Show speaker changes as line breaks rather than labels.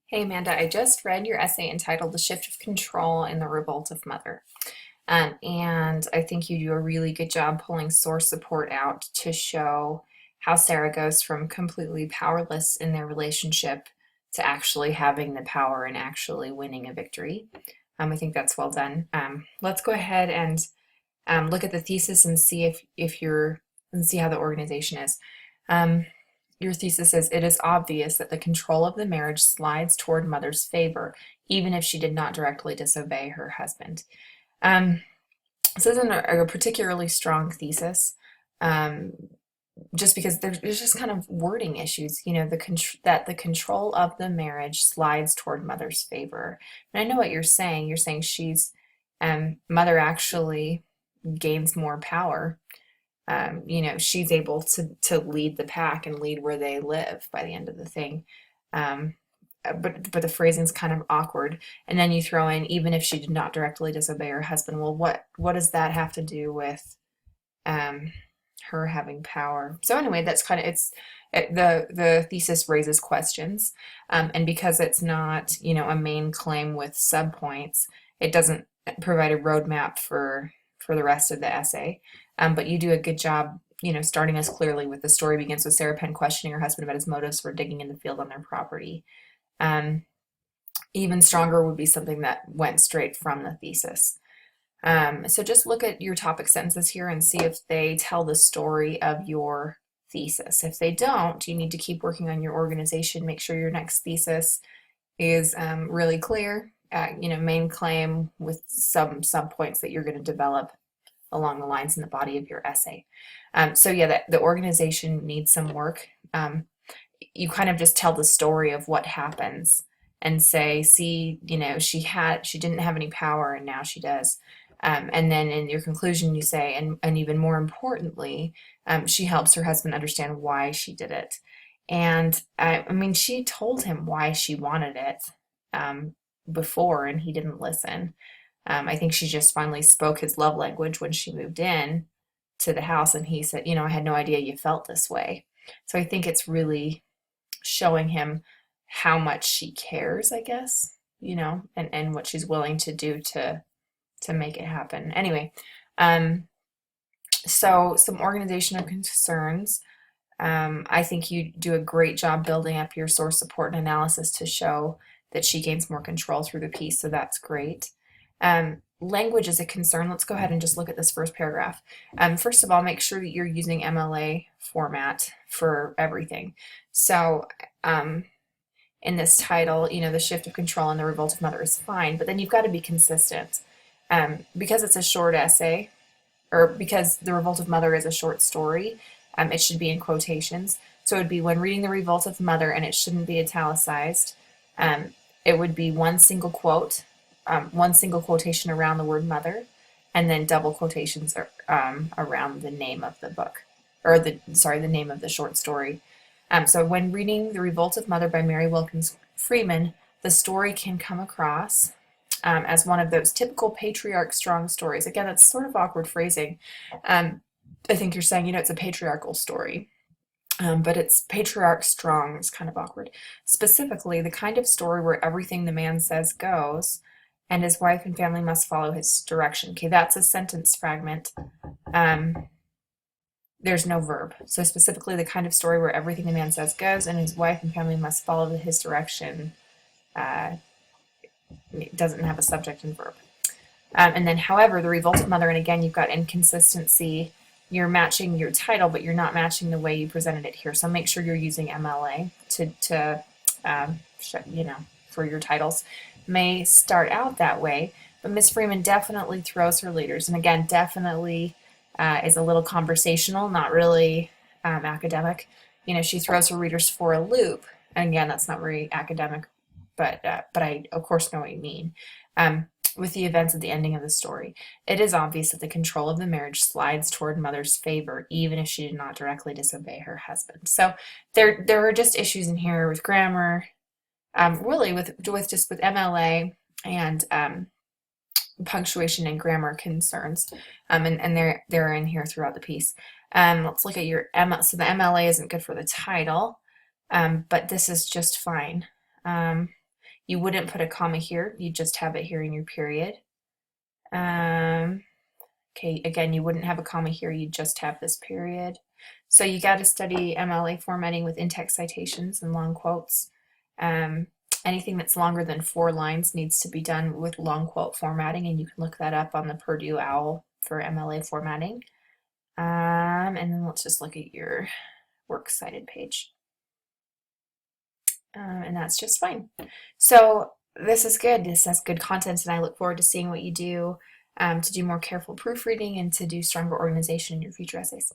Hey Amanda, I just read your essay entitled The Shift of Control in the Revolt of Mother. And I think you do a really good job pulling source support out to show how Sarah goes from completely powerless in their relationship to actually having the power and actually winning a victory. I think that's well done. Let's go ahead and look at the thesis and see if you're and see how the organization is. Um, your thesis says it is obvious that the control of the marriage slides toward mother's favor, even if she did not directly disobey her husband. Um, this isn't a particularly strong thesis, um, just because there's just kind of wording issues. That the control of the marriage slides toward mother's favor. And I know what you're saying. You're saying mother actually gains more power. She's able to lead the pack and lead where they live by the end of the thing. Um, but the phrasing's kind of awkward. And then you throw in, even if she did not directly disobey her husband. Well, what does that have to do with um, her having power? So anyway, that's kind of the thesis raises questions, and because it's not a main claim with subpoints, it doesn't provide a roadmap for the rest of the essay. But you do a good job, starting us clearly with the story begins with Sarah Penn questioning her husband about his motives for digging in the field on their property. Um, Even stronger would be something that went straight from the thesis. So just look at your topic sentences here and see if they tell the story of your thesis. If they don't, you need to keep working on your organization. Make sure your next thesis is really clear. Main claim with some subpoints that you're going to develop along the lines in the body of your essay. So yeah, the organization needs some work. You kind of just tell the story of what happens and say, see, she didn't have any power and now she does. And then in your conclusion, you say, and even more importantly, she helps her husband understand why she did it. And I mean, she told him why she wanted it before, and he didn't listen. I think she just finally spoke his love language when she moved in to the house, and he said, I had no idea you felt this way. So I think it's really showing him how much she cares, I guess, and what she's willing to do to make it happen. Anyway, so some organizational concerns. I think you do a great job building up your source support and analysis to show that she gains more control through the piece, so that's great. Language is a concern. Let's go ahead and just look at this first paragraph. First of all, make sure that you're using MLA format for everything. So in this title, the shift of control and the revolt of mother is fine, but then you've got to be consistent. Because it's a short essay, or because the revolt of mother is a short story, it should be in quotations. So it would be when reading the revolt of mother, and it shouldn't be italicized. It would be one single quote, one single quotation around the word mother, and then double quotations around the name of the book, or the name of the short story. So when reading The Revolt of Mother by Mary Wilkins Freeman, the story can come across as one of those typical patriarch strong stories. Again, that's sort of awkward phrasing. I think you're saying, it's a patriarchal story. But it's patriarch strong. It's kind of awkward. Specifically, the kind of story where everything the man says goes, and his wife and family must follow his direction. Okay, that's a sentence fragment. There's no verb. So specifically, the kind of story where everything the man says goes, and his wife and family must follow his direction. It doesn't have a subject and verb. And then, however, the revolt of mother, and again, you've got inconsistency. You're matching your title, but you're not matching the way you presented it here. So make sure you're using MLA for your titles. May start out that way, but Miss Freeman definitely throws her leaders, and again, definitely is a little conversational, not really academic. She throws her readers for a loop, and again, that's not very academic, but I of course know what you mean. With the events at the ending of the story, it is obvious that the control of the marriage slides toward mother's favor, even if she did not directly disobey her husband. So there are just issues in here with grammar, really with MLA and punctuation and grammar concerns, and they're in here throughout the piece. Let's look at your so the MLA isn't good for the title, but this is just fine. You wouldn't put a comma here, you just have it here in your period. Okay, again, you wouldn't have a comma here, you just have this period. So you got to study MLA formatting with in-text citations and long quotes. Anything that's longer than 4 lines needs to be done with long quote formatting, and you can look that up on the Purdue OWL for MLA formatting. And then let's just look at your works cited page. And that's just fine. So this is good. This has good content, and I look forward to seeing what you do to do more careful proofreading and to do stronger organization in your future essays.